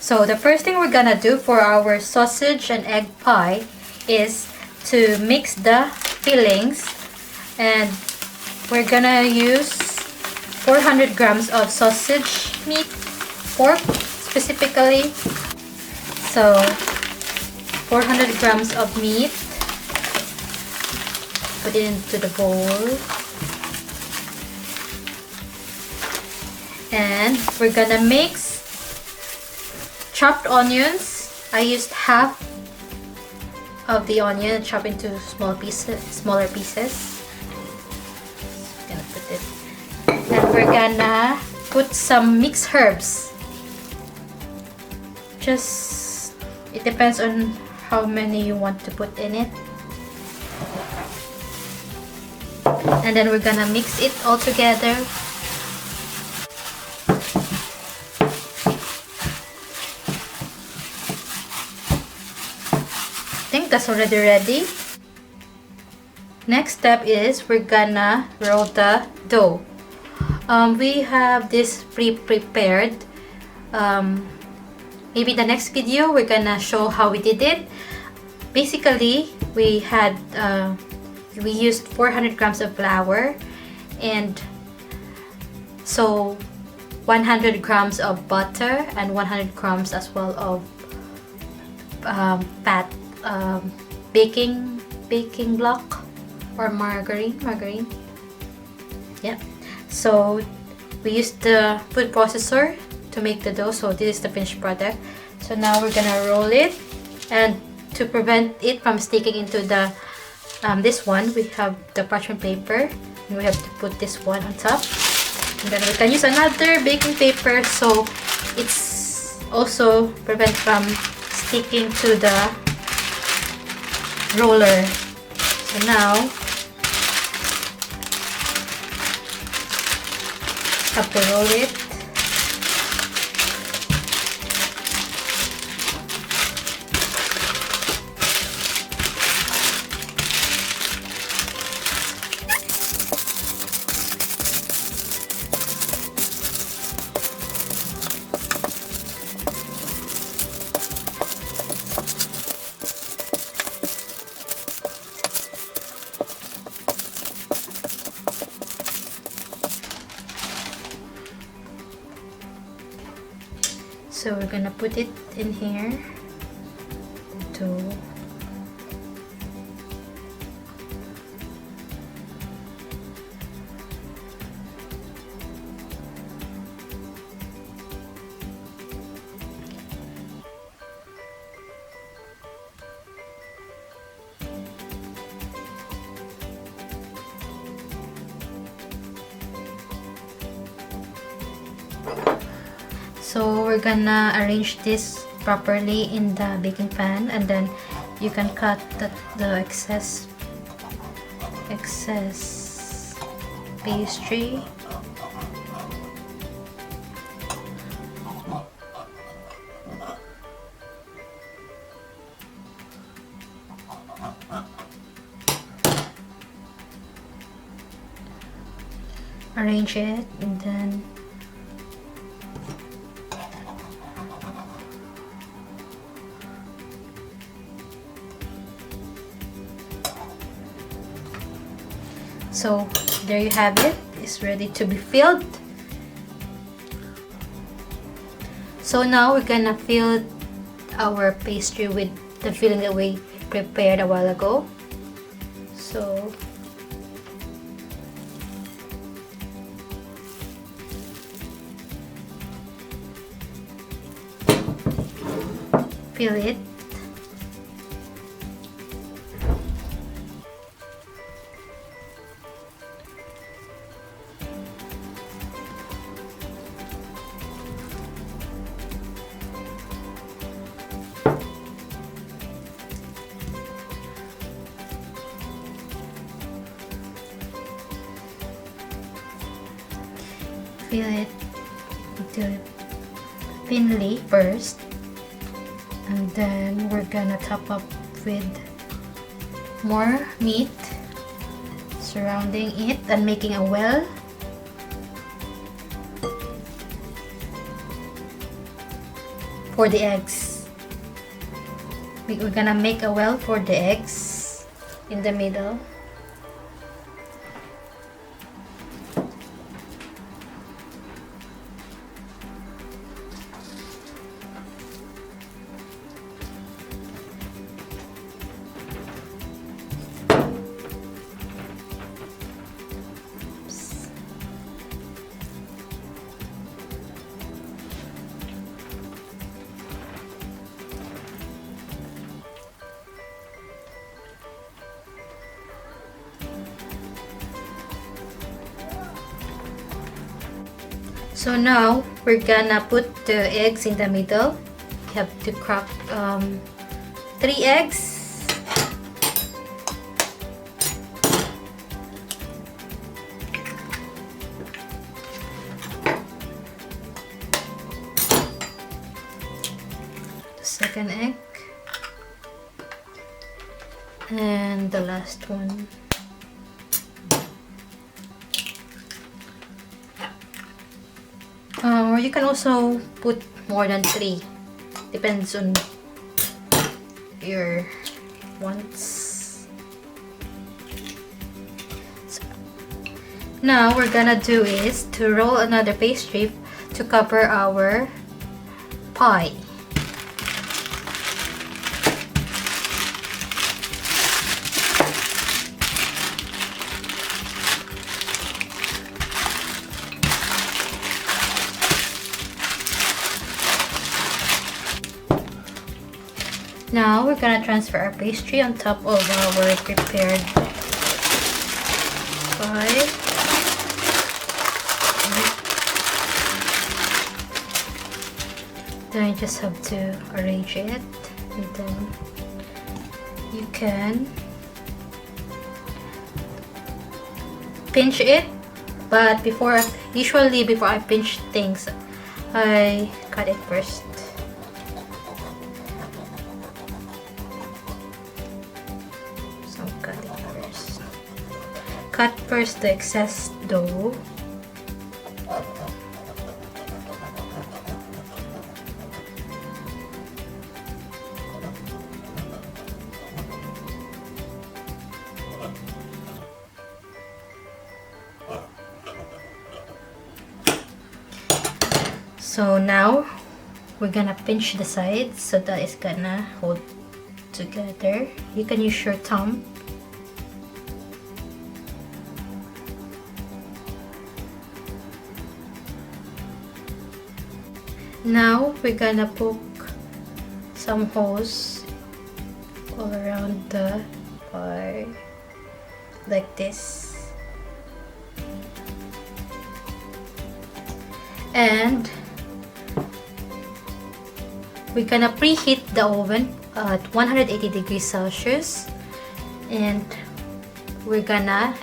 So the first thing we're gonna do for our sausage and egg pie is to mix the fillings, and we're gonna use 400 grams of sausage meat, pork specifically. So 400 grams of meat, put it into the bowl, and we're gonna mix chopped onions. I used half of the onion and chop into smaller pieces. Gonna put it, and we're gonna put some mixed herbs. Just, it depends on how many you want to put in it. And then we're gonna mix it all together. I think that's already ready. Next step is we're gonna roll the dough. We have this pre-prepared. Maybe the next video we're gonna show how we did it. Basically, we used 400 grams of flour, and so 100 grams of butter and 100 grams as well of baking block or margarine. Yeah. So we used the food processor to make the dough. So this is the finished product. So now we're gonna roll it, and to prevent it from sticking into the this one, we have the parchment paper, and we have to put this one on top. And then we can use another baking paper, so it's also prevent from sticking to the roller. So now have to roll it. So we're gonna put it in here to So we're gonna arrange this properly in the baking pan, and then you can cut the excess pastry. Arrange it, and then so there you have it. It's ready to be filled. So now we're gonna fill our pastry with the filling that we prepared a while ago. So fill it. Fill it until thinly first, and then we're gonna top up with more meat surrounding it and making a well. for the eggs. We're gonna make a well for the eggs in the middle. So now we're gonna put the eggs in the middle. You have to crack 3 eggs. The second egg. And the last one. Or you can also put more than 3. Depends on your wants. So now we're gonna do is to roll another pastry to cover our pie. Now we're gonna transfer our pastry on top of our prepared pie. Then you just have to arrange it, and then you can pinch it. But usually before I pinch things, I cut it first. Cut first the excess dough. So now we're gonna pinch the sides so that it's gonna hold together. You can use your thumb. Now we're gonna poke some holes all around the pie like this, and we're gonna preheat the oven at 180 degrees Celsius, and we're gonna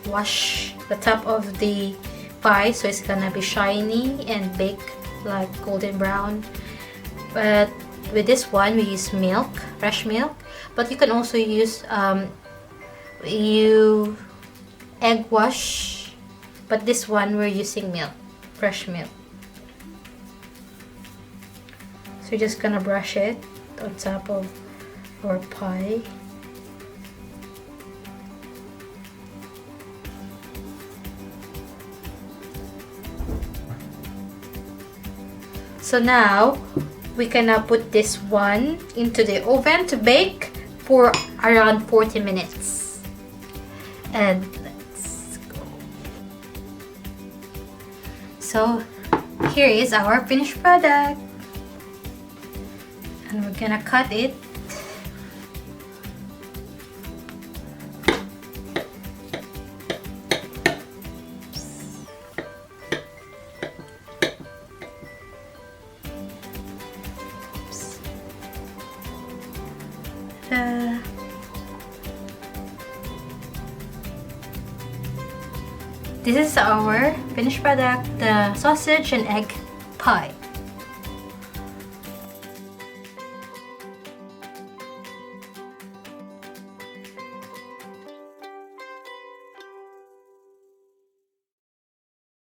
wash the top of the pie so it's gonna be shiny and bake like golden brown. But with this one we use milk, fresh milk, but you can also use egg wash, but this one we're using milk, fresh milk. So you're just gonna brush it on top of our pie. So now we can put this one into the oven to bake for around 40 minutes. And let's go. So here is our finished product. And we're gonna cut it. This is our finished product, the sausage and egg pie.